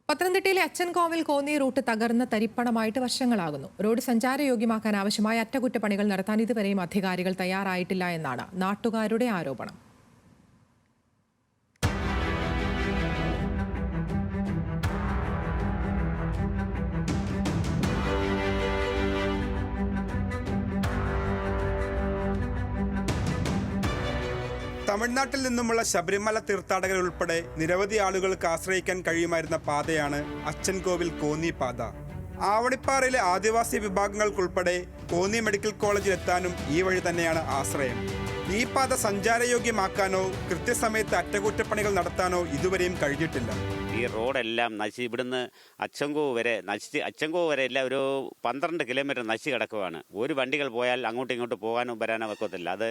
പത്തനംതിട്ടയിലെ അച്ചൻകോവിൽ കോന്നി റൂട്ട് തകർന്ന തരിപ്പണമായിട്ട് വർഷങ്ങളാകുന്നു. റോഡ് സഞ്ചാരയോഗ്യമാക്കാൻ ആവശ്യമായ അറ്റകുറ്റപ്പണികൾ നടത്താൻ ഇതുവരെയും അധികാരികൾ തയ്യാറായിട്ടില്ല എന്നാണ് നാട്ടുകാരുടെ ആരോപണം. തമിഴ്നാട്ടിൽ നിന്നുമുള്ള ശബരിമല തീർത്ഥാടകർ ഉൾപ്പെടെ നിരവധി ആളുകൾക്ക് ആശ്രയിക്കാൻ കഴിയുമായിരുന്ന പാതയാണ് അച്ചൻകോവിൽ കോന്നി പാത. ആവണിപ്പാറയിലെ ആദിവാസി വിഭാഗങ്ങൾക്കുൾപ്പെടെ കോന്നി മെഡിക്കൽ കോളേജിലെത്താനും ഈ വഴി തന്നെയാണ് ആശ്രയം. ഈ പാത സഞ്ചാരയോഗ്യമാക്കാനോ കൃത്യസമയത്ത് അറ്റകുറ്റപ്പണികൾ നടത്താനോ ഇതുവരെയും കഴിഞ്ഞിട്ടില്ല. ഈ റോഡെല്ലാം ഇവിടുന്ന് അച്ചൻകോവ് വരെ എല്ലാം ഒരു 12 കിലോമീറ്റർ നശിച്ച് കിടക്കുകയാണ്. ഒരു വണ്ടികൾ പോയാൽ അങ്ങോട്ടും ഇങ്ങോട്ടും പോകാനോ വരാനോ വെക്കത്തില്ല. അത്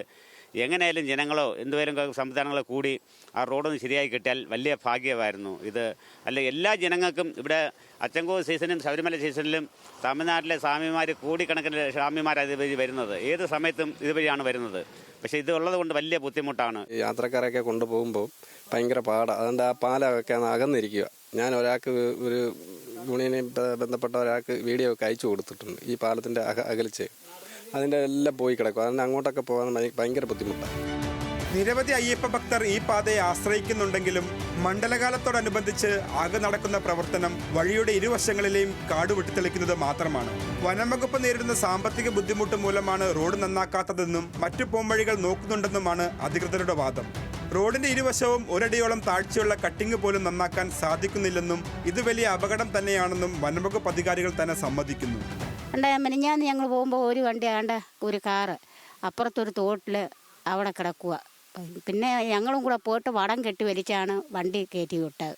എങ്ങനെയായാലും ജനങ്ങളോ എന്തുവരും സംവിധാനങ്ങളോ കൂടി ആ റോഡൊന്ന് ശരിയായി കിട്ടിയാൽ വലിയ ഭാഗ്യമായിരുന്നു. ഇത് അല്ല എല്ലാ ജനങ്ങൾക്കും ഇവിടെ അച്ചൻകോവ് സീസണും ശബരിമല സീസണിലും തമിഴ്നാട്ടിലെ സ്വാമിമാർ കോടിക്കണക്കിന് സ്വാമിമാർ ഇതുവഴി വരുന്നത്. ഏത് സമയത്തും ഇതുവഴിയാണ് വരുന്നത്. പക്ഷേ ഇതുള്ളത് കൊണ്ട് വലിയ ബുദ്ധിമുട്ടാണ്. യാത്രക്കാരൊക്കെ കൊണ്ടുപോകുമ്പോൾ ഭയങ്കര പാടാണ്. അതുകൊണ്ട് ആ പാലമൊക്കെ അകന്നിരിക്കുക. ഞാൻ ഒരാൾക്ക് ഒരു യൂണിയനെ ബന്ധപ്പെട്ട ഒരാൾക്ക് വീഡിയോ ഒക്കെ അയച്ചു കൊടുത്തിട്ടുണ്ട്. ഈ പാലത്തിൻ്റെ അകലിച്ച് അതിൻ്റെ എല്ലാം പോയി കിടക്കും. അതുകൊണ്ട് അങ്ങോട്ടൊക്കെ പോകാൻ ഭയങ്കര ബുദ്ധിമുട്ടാണ്. നിരവധി അയ്യപ്പ ഭക്തർ ഈ പാതയെ ആശ്രയിക്കുന്നുണ്ടെങ്കിലും മണ്ഡലകാലത്തോടനുബന്ധിച്ച് ആകെ നടക്കുന്ന പ്രവർത്തനം വഴിയുടെ ഇരുവശങ്ങളിലെയും കാട് വെട്ടിത്തെളിക്കുന്നത് മാത്രമാണ്. വനംവകുപ്പ് നേരിടുന്ന സാമ്പത്തിക ബുദ്ധിമുട്ട് മൂലമാണ് റോഡ് നന്നാക്കാത്തതെന്നും മറ്റു പോംവഴികൾ നോക്കുന്നുണ്ടെന്നുമാണ് അധികൃതരുടെ വാദം. റോഡിന്റെ ഇരുവശവും ഒരടിയോളം താഴ്ചയുള്ള കട്ടിങ് പോലും നന്നാക്കാൻ സാധിക്കുന്നില്ലെന്നും ഇത് വലിയ അപകടം തന്നെയാണെന്നും വനംവകുപ്പ് അധികാരികൾ തന്നെ സമ്മതിക്കുന്നു. മിനിഞ്ഞാന്ന് ഞങ്ങൾ പോകുമ്പോൾ ഒരു വണ്ടി ഒരു കാറ് അപ്പുറത്തൊരു തോട്ടിൽ അവിടെ കിടക്കുക. പിന്നെ ഞങ്ങളും കൂടെ പോയിട്ട് വടം കെട്ടി വലിച്ചാണ് വണ്ടി കയറ്റി വിട്ടത്.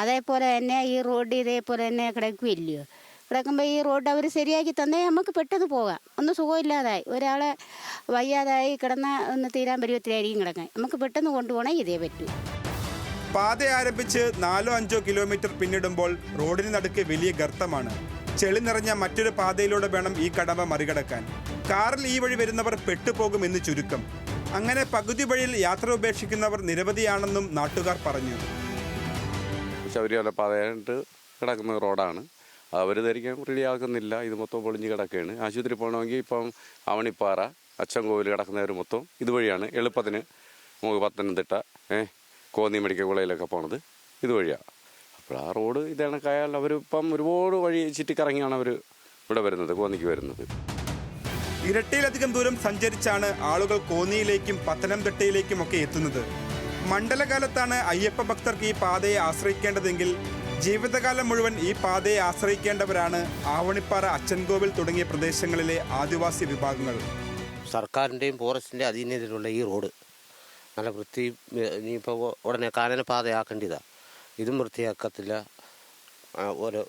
അതേപോലെ തന്നെ ഈ റോഡ് ഇതേപോലെ തന്നെ കിടക്കുകയില്ലയോ. കിടക്കുമ്പോൾ ഈ റോഡ് അവർ ശരിയാക്കി തന്നേ നമുക്ക് പെട്ടെന്ന് പോകാം. ഒന്ന് സുഖമില്ലാതായി ഒരാളെ വയ്യാതായി ഒന്ന് തീരാൻ പരുവത്തിലായിരിക്കും കിടക്കാൻ. നമുക്ക് പെട്ടെന്ന് കൊണ്ടുപോകണേ ഇതേ പറ്റൂ. പാത ആരംഭിച്ച് 4-5 കിലോമീറ്റർ പിന്നിടുമ്പോൾ റോഡിന് നടുക്ക് വലിയ ഗർത്തമാണ്. ചെളി നിറഞ്ഞ മറ്റൊരു പാതയിലൂടെ വേണം ഈ കടമ്പ മറികടക്കാൻ. കാറിൽ ഈ വഴി വരുന്നവർ പെട്ടുപോകുമെന്ന് ചുരുക്കം. അങ്ങനെ പകുതി വഴിയിൽ യാത്ര ഉപേക്ഷിക്കുന്നവർ നിരവധിയാണെന്നും നാട്ടുകാർ പറഞ്ഞു. ശബരിമല പാതയായിട്ട് കിടക്കുന്ന റോഡാണ്. അവർ ധരിക്കാൻ റെഡിയാക്കുന്നില്ല. ഇത് മൊത്തം പൊളിഞ്ഞ് കിടക്കുകയാണ്. ആശുപത്രി പോകണമെങ്കിൽ ഇപ്പം ആവണിപ്പാറ അച്ചൻകോവിൽ കിടക്കുന്നവർ മൊത്തം ഇതുവഴിയാണ് എളുപ്പത്തിന് നമുക്ക് പത്തനംതിട്ട കോന്നി മെഡിക്കൽ കോളേജിലൊക്കെ പോണത് ഇതുവഴിയാണ്. അപ്പോൾ ആ റോഡ് ഇതേണക്കായാൽ അവരിപ്പം ഒരുപാട് വഴി ചുറ്റിക്കറങ്ങിയാണ് അവർ ഇവിടെ വരുന്നത്, കോന്നിക്ക് വരുന്നത്. ഇരട്ടിയിലധികം ദൂരം സഞ്ചരിച്ചാണ് ആളുകൾ കോന്നിയിലേക്കും പത്തനംതിട്ടയിലേക്കും ഒക്കെ എത്തുന്നത്. മണ്ഡലകാലത്താണ് അയ്യപ്പ ഭക്തർക്ക് ഈ പാതയെ ആശ്രയിക്കേണ്ടതെങ്കിൽ ജീവിതകാലം മുഴുവൻ ഈ പാതയെ ആശ്രയിക്കേണ്ടവരാണ് ആവണിപ്പാറ അച്ചൻകോവിൽ തുടങ്ങിയ പ്രദേശങ്ങളിലെ ആദിവാസി വിഭാഗങ്ങൾ. സർക്കാരിൻ്റെയും ഫോറസ്റ്റിൻ്റെയും അധീനതയിലുള്ള ഈ റോഡ് നല്ല വൃത്തി ഇനിയിപ്പോൾ ഉടനെ കാനന പാതയാക്കേണ്ടതാണ്. ഇതും വൃത്തിയാക്കത്തില്ല. ഓരോ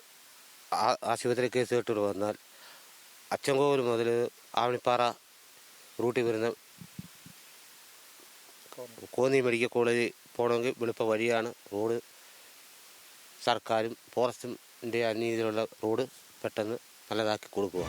ആശുപത്രി കേസ് കെട്ടുകൾ വന്നാൽ അച്ചൻകോവിൽ മുതൽ ആവണിപ്പാറ റൂട്ടിൽ വരുന്ന കോന്നി മെഡിക്കൽ കോളേജ് പോകണമെങ്കിൽ വെളുപ്പ വഴിയാണ്. റോഡ് സർക്കാരും ഫോറസ്റ്റിൻ്റെ അധീനതയിലുള്ള റോഡ് പെട്ടെന്ന് നല്ലതാക്കി കൊടുക്കുക.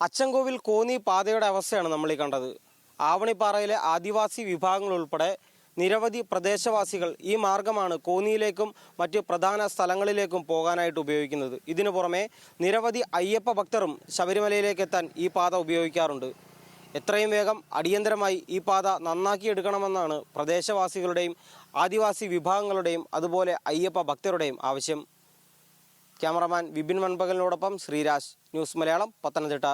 അച്ചൻകോവിൽ കോന്നി പാതയുടെ അവസ്ഥയാണ് നമ്മൾ ഈ കണ്ടത്. ആവണിപ്പാറയിലെ ആദിവാസി വിഭാഗങ്ങൾ ഉൾപ്പെടെ നിരവധി പ്രദേശവാസികൾ ഈ മാർഗമാണ് കോന്നിയിലേക്കും മറ്റ് പ്രധാന സ്ഥലങ്ങളിലേക്കും പോകാനായിട്ട് ഉപയോഗിക്കുന്നത്. ഇതിനു പുറമെ നിരവധി അയ്യപ്പ ഭക്തരും ശബരിമലയിലേക്ക് എത്താൻ ഈ പാത ഉപയോഗിക്കാറുണ്ട്. എത്രയും വേഗം അടിയന്തരമായി ഈ പാത നന്നാക്കിയെടുക്കണമെന്നാണ് പ്രദേശവാസികളുടെയും ആദിവാസി വിഭാഗങ്ങളുടെയും അതുപോലെ അയ്യപ്പ ഭക്തരുടെയും ആവശ്യം. ക്യാമറമാൻ വിപിൻ മൺപകലിനോടൊപ്പം ശ്രീരാജ്, ന്യൂസ് മലയാളം, പത്തനംതിട്ട.